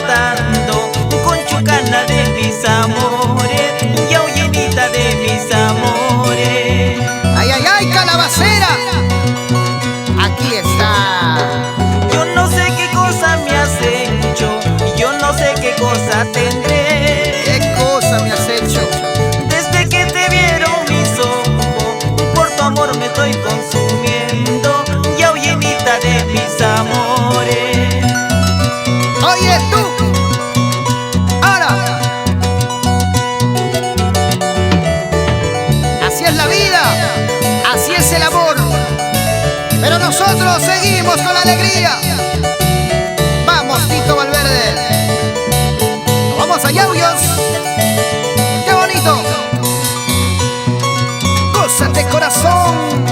matando con chucana de mis amores y ahuyenita de mis amores. ¡Ay, ay, ay, calabacera! Aquí está. Yo no sé qué cosa me has hecho, yo no sé qué cosa tendré. ¿Qué cosa me has hecho? Desde que te vieron mis ojos, por tu amor me estoy consumiendo y ahuyenita de mis amores. Oye tú, ahora, así es la vida, así es el amor, pero nosotros seguimos con la alegría. Vamos, Tito Valverde, vamos a Yauyos. ¡Qué bonito! Cosas de corazón.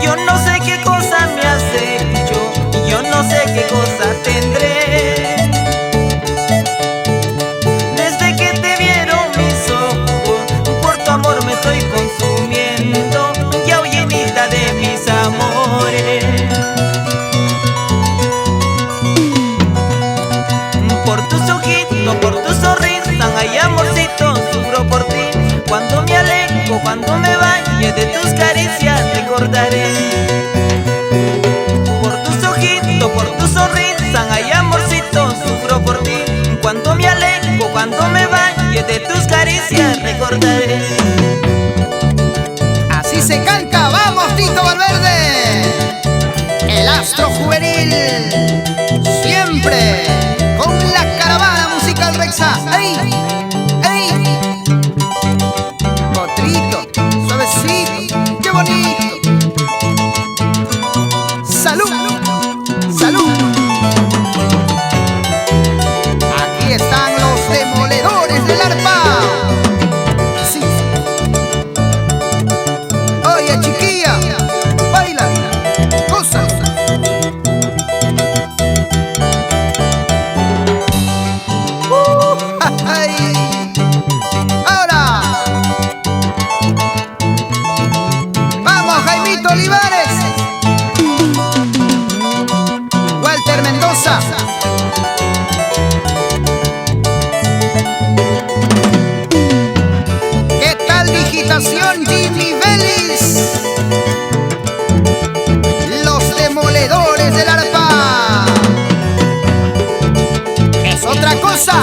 Yo no sé qué cosa me has hecho, yo no sé qué cosa tendré. Desde que te vieron mis ojos, por tu amor me estoy consumiendo y ahuyenita de mis amores. Por tus ojitos, por tu sonrisa, ay amorcito, sufro por ti. Cuando me alejo, cuando me bañe de tus caricias recordaré. Por tus ojitos, por tu sonrisa, ay amorcito, sufro por ti. Cuando me alejo, cuando me bañe de tus caricias recordaré. Así se canta, vamos, Tito Valverde, el astro juvenil, siempre con la caravana musical Rexa. ¡Ey! ¡Ey! Potrito, suavecito, qué bonito. ¡Salud! ¡Salud! Aquí están los demoledores del arpa. Sí. Oye, chiquilla, baila, goza. Ay. Ahora, vamos, Jaimito Olivares, Walter Mendoza. ¿Qué tal digitación, Jimmy Vélez? Los demoledores del arpa. Es otra cosa.